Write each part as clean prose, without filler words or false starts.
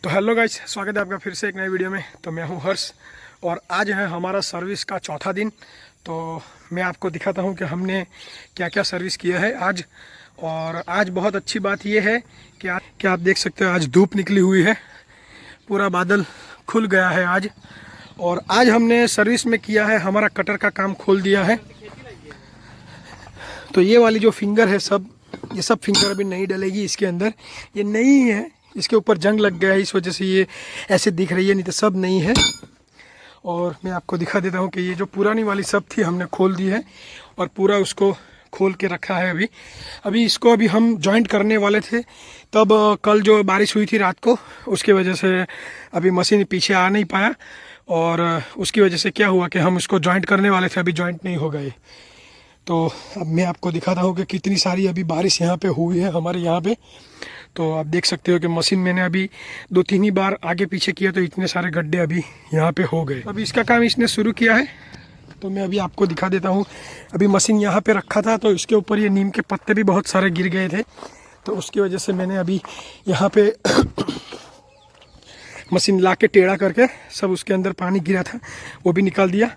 तो hello guys, स्वागत है आपका फिर से एक नए वीडियो में। तो मैं हूं हर्ष और आज है हमारा सर्विस का चौथा दिन। तो मैं आपको दिखाता हूं कि हमने क्या क्या सर्विस किया है आज। और आज बहुत अच्छी बात यह है कि आप देख सकते हो आज धूप निकली हुई है, पूरा बादल खुल गया है आज। और आज हमने सर्विस में किया है, हमारा कटर का काम खोल दिया है। तो ये वाली जो फिंगर है ये सब फिंगर अभी नहीं डलेगी इसके अंदर, ये नई है, इसके ऊपर जंग लग गया है, इस वजह से ये ऐसे दिख रही है, नहीं तो सब नहीं है। और मैं आपको दिखा देता हूँ कि ये जो पुरानी वाली सब थी हमने खोल दी है और पूरा उसको खोल के रखा है। अभी इसको हम जॉइंट करने वाले थे, तब कल जो बारिश हुई थी रात को, उसकी वजह से अभी मशीन पीछे आ नहीं पाया। और उसकी वजह से क्या हुआ कि हम उसको जॉइंट करने वाले थे, अभी जॉइंट नहीं हो गए। तो अब मैं आपको दिखाता हूँ कि कितनी सारी अभी बारिश यहाँ पे हुई है हमारे यहाँ पे। तो आप देख सकते हो कि मशीन मैंने अभी 2-3 ही बार आगे पीछे किया, तो इतने सारे गड्ढे अभी यहाँ पे हो गए। अभी इसका काम इसने शुरू किया है, तो मैं अभी आपको दिखा देता हूँ। अभी मशीन यहाँ पे रखा था, तो इसके ऊपर ये नीम के पत्ते भी बहुत सारे गिर गए थे, तो उसकी वजह से मैंने अभी यहाँ पे मशीन ला के टेढ़ा करके सब उसके अंदर पानी गिरा था वो भी निकाल दिया।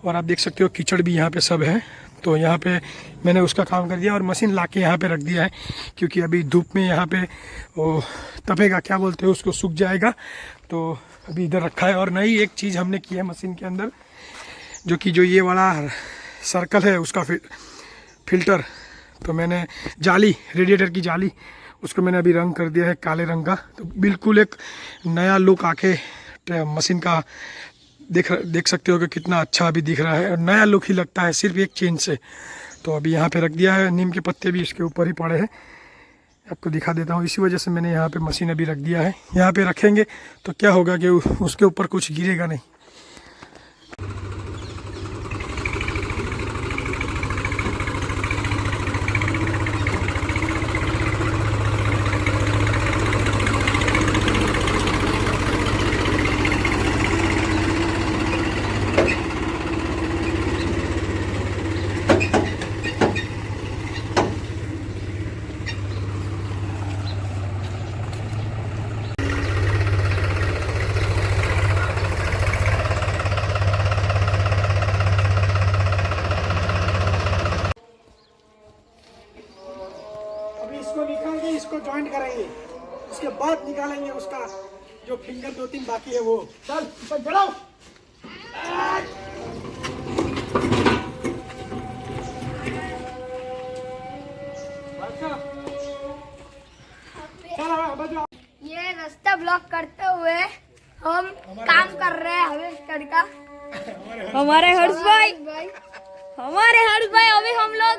और आप देख सकते हो कीचड़ भी यहाँ पे सब है, तो यहाँ पे मैंने उसका काम कर दिया और मशीन ला के यहाँ पे रख दिया है, क्योंकि अभी धूप में यहाँ पे वो तपेगा, क्या बोलते हैं उसको, सूख जाएगा। तो अभी इधर रखा है। और नई एक चीज़ हमने की है मशीन के अंदर, जो ये वाला सर्कल है उसका फिल्टर, तो मैंने जाली, रेडिएटर की जाली, उसको मैंने अभी रंग कर दिया है काले रंग का। तो बिल्कुल एक नया लुक आके मशीन का देख सकते हो कि कितना अच्छा अभी दिख रहा है और नया लुक ही लगता है सिर्फ एक चेंज से। तो अभी यहाँ पे रख दिया है, नीम के पत्ते भी इसके ऊपर ही पड़े हैं, आपको दिखा देता हूँ। इसी वजह से मैंने यहाँ पे मशीन अभी रख दिया है। यहाँ पे रखेंगे तो क्या होगा कि उसके ऊपर कुछ गिरेगा नहीं। इसको निकाल के इसको जॉइंट करेंगे, उसके बाद निकालेंगे उसका जो फिंगर 2-3 बाकी है वो। चल ऊपर चढ़ाओ। ये रास्ता ब्लॉक करते हुए हम काम कर रहे हैं हार्वेस्टर का। हमारे हर्ष भाई अभी हम लोग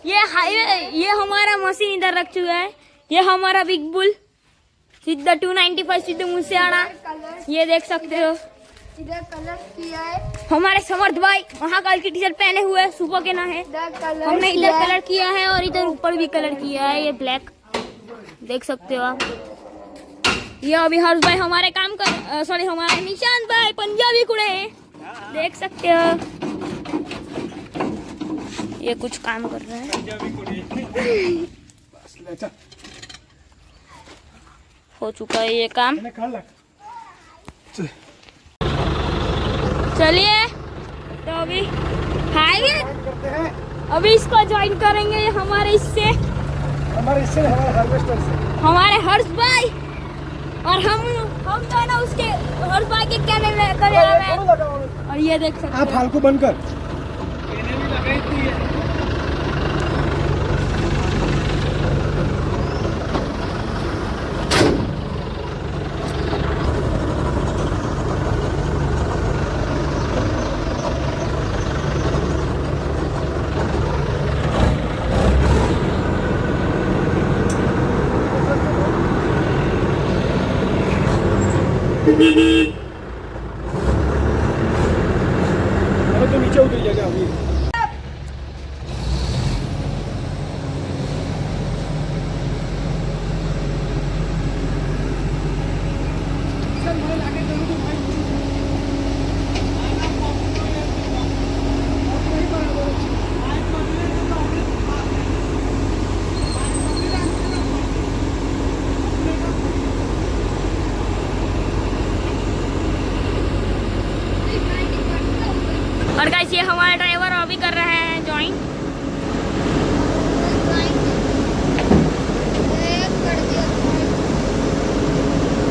ये हमारा मशीन इधर रख चुका है। ये हमारा बिग बुल सीधा 295 सीधे मुझसे आना, ये देख सकते हो। इधर कलर किया है हमारे समर्थ भाई, महाकाल की टी शर्ट पहने हुए, सुबह के ना है। हमने इधर कलर किया है और इधर ऊपर भी कलर किया है, ये ब्लैक देख सकते हो आप। ये अभी हर्ष भाई हमारे काम कर हमारे निशांत भाई पंजाबी कुड़े देख सकते हो, ये कुछ काम कर रहे हैं। हो चुका है ये काम। चलिए तो अभी इसको ज्वाइन करेंगे हमारे हार्वेस्टर से हमारे हर्ष भाई। और हम तो है ना उसके हर्ष भाई के कहने में। और ये देख सकते हैं आप फालतू बनकर तो नीचे उतर जाएगा अभी। ये हमारा ड्राइवर अभी कर रहे हैं ज्वाइन।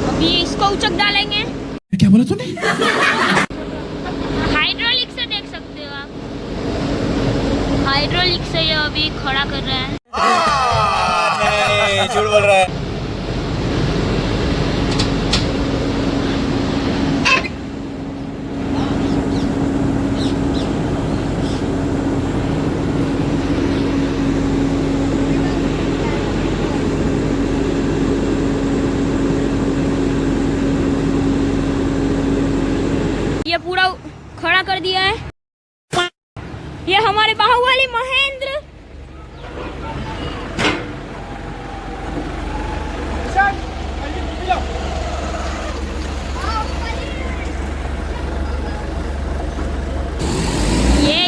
अभी इसको उचक डालेंगे। क्या बोला तूने? हाइड्रोलिक से देख सकते हो आप, हाइड्रोलिक से ये अभी खड़ा कर रहे हैं। नहीं, झूठ बोल रहा है। ये पूरा खड़ा कर दिया है। ये हमारे बाहुबली महेंद्र। ये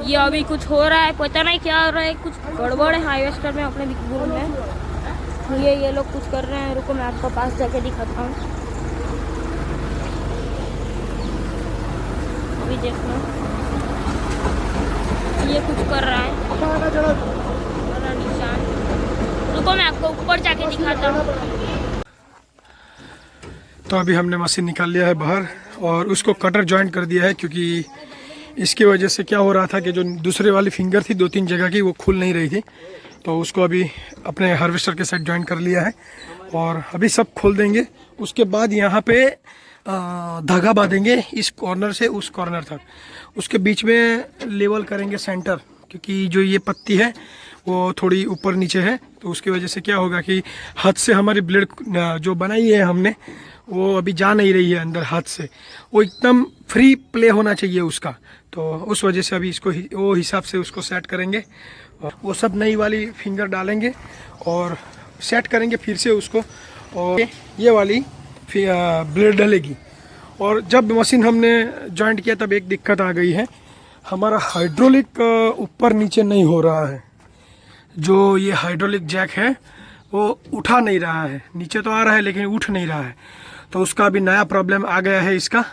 ये अभी कुछ हो रहा है, पता नहीं क्या हो रहा है, कुछ गड़बड़ है हाईवेस्टर में अपने बिग बुल में। ये लोग कुछ कर रहे हैं, रुको मैं आपको पास जाके दिखाता हूँ। अभी देखना, ये कुछ कर रहा है निशान, रुको मैं आपको ऊपर जाके दिखाता हूँ। तो अभी हमने मशीन निकाल लिया है बाहर और उसको कटर जॉइंट कर दिया है, क्योंकि इसकी वजह से क्या हो रहा था कि जो दूसरे वाली फिंगर थी 2-3 जगह की, वो खुल नहीं रही थी। तो उसको अभी अपने हार्वेस्टर के साथ जॉइंट कर लिया है और अभी सब खोल देंगे। उसके बाद यहाँ पे धागा बांधेंगे इस कॉर्नर से उस कॉर्नर तक, उसके बीच में लेवल करेंगे सेंटर, क्योंकि जो ये पत्ती है वो थोड़ी ऊपर नीचे है। तो उसकी वजह से क्या होगा कि हाथ से हमारी ब्लेड जो बनाई है हमने, वो अभी जा नहीं रही है अंदर हाथ से, वो एकदम फ्री प्ले होना चाहिए उसका। तो उस वजह से अभी इसको वो हिसाब से उसको सेट करेंगे और वो सब नई वाली फिंगर डालेंगे और सेट करेंगे फिर से उसको, और ये वाली ब्लेड डलेगी। और जब मशीन हमने जॉइंट किया तब एक दिक्कत आ गई है, हमारा हाइड्रोलिक ऊपर नीचे नहीं हो रहा है। जो ये हाइड्रोलिक जैक है वो उठा नहीं रहा है, नीचे तो आ रहा है लेकिन उठ नहीं रहा है। तो उसका अभी नया प्रॉब्लम आ गया है इसका।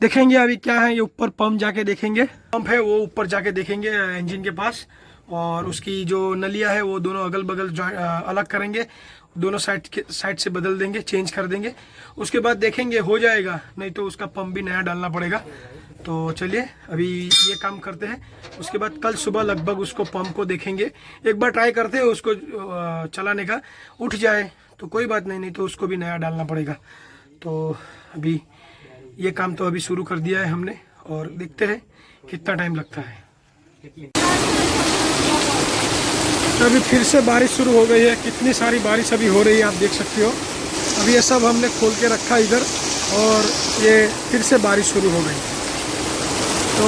देखेंगे अभी क्या है, ये ऊपर पंप जाके देखेंगे, पंप है वो ऊपर जाके देखेंगे इंजन के पास, और उसकी जो नलियाँ है वो दोनों अगल बगल अलग करेंगे, दोनों साइड से बदल देंगे, चेंज कर देंगे। उसके बाद देखेंगे हो जाएगा, नहीं तो उसका पंप भी नया डालना पड़ेगा। तो चलिए अभी ये काम करते हैं, उसके बाद कल सुबह लगभग उसको पंप को देखेंगे, एक बार ट्राई करते हैं उसको चलाने का, उठ जाए तो कोई बात नहीं, नहीं तो उसको भी नया डालना पड़ेगा। तो अभी ये काम तो अभी शुरू कर दिया है हमने और देखते हैं कितना टाइम लगता है। तो अभी फिर से बारिश शुरू हो गई है, कितनी सारी बारिश अभी हो रही है आप देख सकते हो। अभी ये सब हमने खोल के रखा इधर और ये फिर से बारिश शुरू हो गई। तो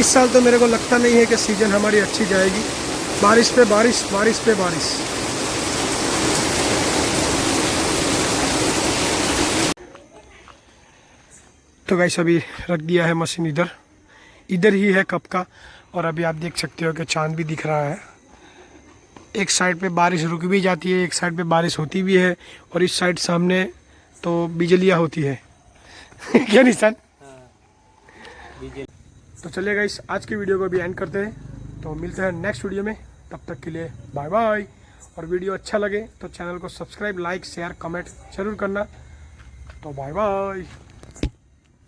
इस साल तो मेरे को लगता नहीं है कि सीज़न हमारी अच्छी जाएगी, बारिश पे बारिश, बारिश पे बारिश। तो गाइस अभी रख दिया है मशीन इधर ही है कब का, और अभी आप देख सकते हो कि चांद भी दिख रहा है। एक साइड पे बारिश रुक भी जाती है, एक साइड पे बारिश होती भी है, और इस साइड सामने तो बिजलियाँ होती है क्या निशान? तो चलिए गाइस आज की वीडियो को अभी एंड करते हैं, तो मिलते हैं नेक्स्ट वीडियो में, तब तक के लिए बाय बाय। और वीडियो अच्छा लगे तो चैनल को सब्सक्राइब, लाइक, शेयर, कमेंट जरूर करना। तो बाय बाय।